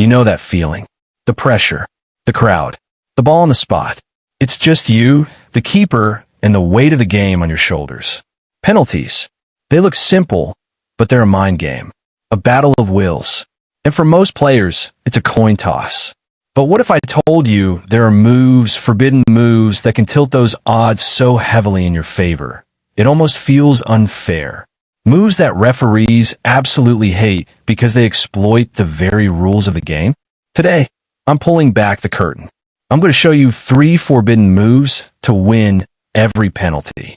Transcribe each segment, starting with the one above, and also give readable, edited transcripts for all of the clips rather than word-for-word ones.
You know that feeling. The pressure, the crowd, the ball on the spot. It's just you, the keeper, and the weight of the game on your shoulders. Penalties. They look simple, but they're a mind game. A battle of wills. And for most players, it's a coin toss. But what if I told you there are moves, forbidden moves, that can tilt those odds so heavily in your favor? It almost feels unfair. Moves that referees absolutely hate because they exploit the very rules of the game? Today, I'm pulling back the curtain. I'm going to show you 3 forbidden moves to win every penalty.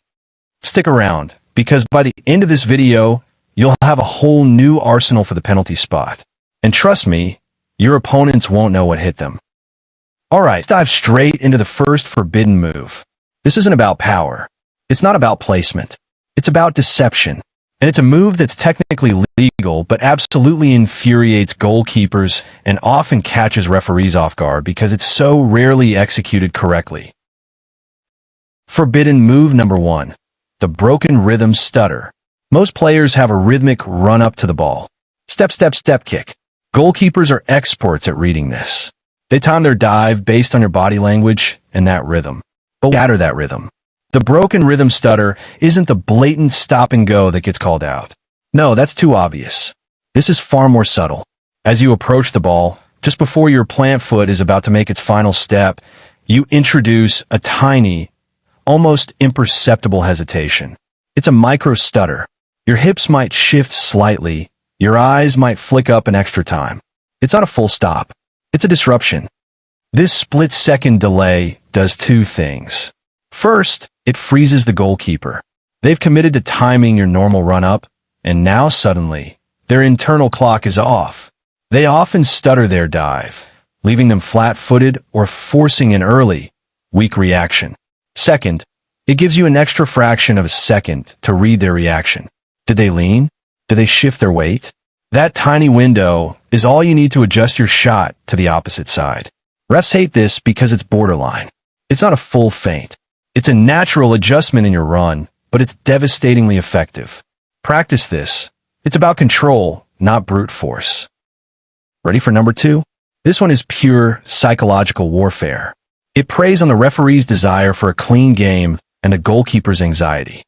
Stick around, because by the end of this video, you'll have a whole new arsenal for the penalty spot. And trust me, your opponents won't know what hit them. Alright, let's dive straight into the first forbidden move. This isn't about power. It's not about placement. It's about deception. And it's a move that's technically legal, but absolutely infuriates goalkeepers and often catches referees off guard because it's so rarely executed correctly. Forbidden move number 1. The broken rhythm stutter. Most players have a rhythmic run up to the ball. Step, step, step kick. Goalkeepers are experts at reading this. They time their dive based on your body language and that rhythm. But scatter that rhythm. The broken rhythm stutter isn't the blatant stop and go that gets called out. No, that's too obvious. This is far more subtle. As you approach the ball, just before your plant foot is about to make its final step, you introduce a tiny, almost imperceptible hesitation. It's a micro stutter. Your hips might shift slightly. Your eyes might flick up an extra time. It's not a full stop. It's a disruption. This split-second delay does 2 things. First, it freezes the goalkeeper. They've committed to timing your normal run-up, and now suddenly, their internal clock is off. They often stutter their dive, leaving them flat-footed or forcing an early, weak reaction. Second, it gives you an extra fraction of a second to read their reaction. Did they lean? Did they shift their weight? That tiny window is all you need to adjust your shot to the opposite side. Refs hate this because it's borderline. It's not a full feint. It's a natural adjustment in your run, but it's devastatingly effective. Practice this. It's about control, not brute force. Ready for number 2? This one is pure psychological warfare. It preys on the referee's desire for a clean game and the goalkeeper's anxiety.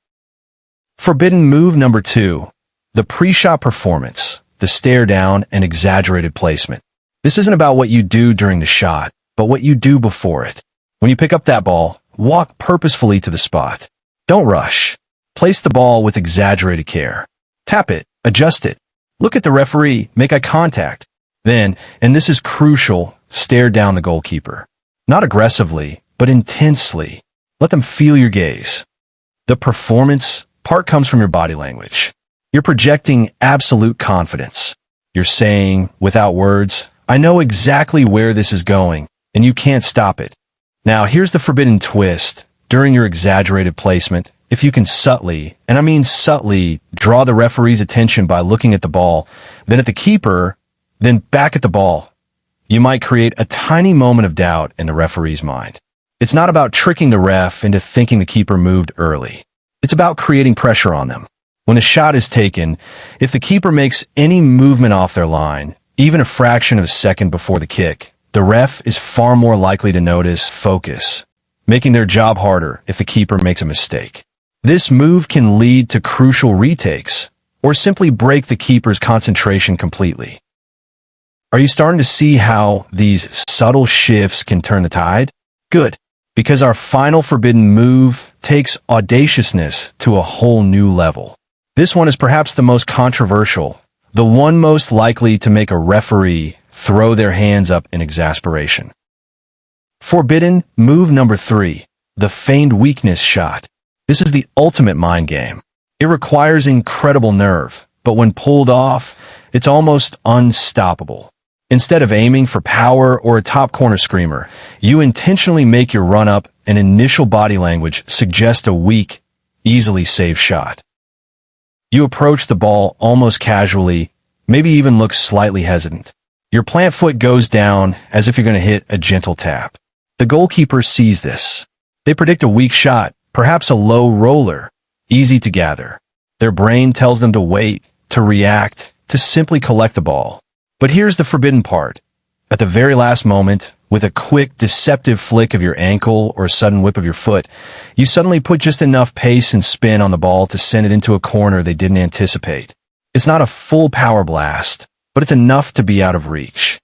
Forbidden move number 2. The pre-shot performance, the stare down and exaggerated placement. This isn't about what you do during the shot, but what you do before it. When you pick up that ball, walk purposefully to the spot. Don't rush. Place the ball with exaggerated care. Tap it, adjust it. Look at the referee, make eye contact. Then, and this is crucial, stare down the goalkeeper. Not aggressively, but intensely. Let them feel your gaze. The performance part comes from your body language. You're projecting absolute confidence. You're saying, without words, I know exactly where this is going, and you can't stop it. Now, here's the forbidden twist. During your exaggerated placement, if you can subtly, and I mean subtly, draw the referee's attention by looking at the ball, then at the keeper, then back at the ball, you might create a tiny moment of doubt in the referee's mind. It's not about tricking the ref into thinking the keeper moved early. It's about creating pressure on them. When the shot is taken, if the keeper makes any movement off their line, even a fraction of a second before the kick, the ref is far more likely to notice focus, making their job harder if the keeper makes a mistake. This move can lead to crucial retakes, or simply break the keeper's concentration completely. Are you starting to see how these subtle shifts can turn the tide? Good, because our final forbidden move takes audaciousness to a whole new level. This one is perhaps the most controversial, the one most likely to make a referee throw their hands up in exasperation. Forbidden move number 3, the feigned weakness shot. This is the ultimate mind game. It requires incredible nerve, but when pulled off, it's almost unstoppable. Instead of aiming for power or a top corner screamer, you intentionally make your run-up and initial body language suggest a weak, easily saved shot. You approach the ball almost casually, maybe even look slightly hesitant. Your plant foot goes down as if you're going to hit a gentle tap. The goalkeeper sees this. They predict a weak shot, perhaps a low roller, easy to gather. Their brain tells them to wait, to react, to simply collect the ball. But here's the forbidden part. At the very last moment, with a quick, deceptive flick of your ankle or a sudden whip of your foot, you suddenly put just enough pace and spin on the ball to send it into a corner they didn't anticipate. It's not a full power blast, but it's enough to be out of reach.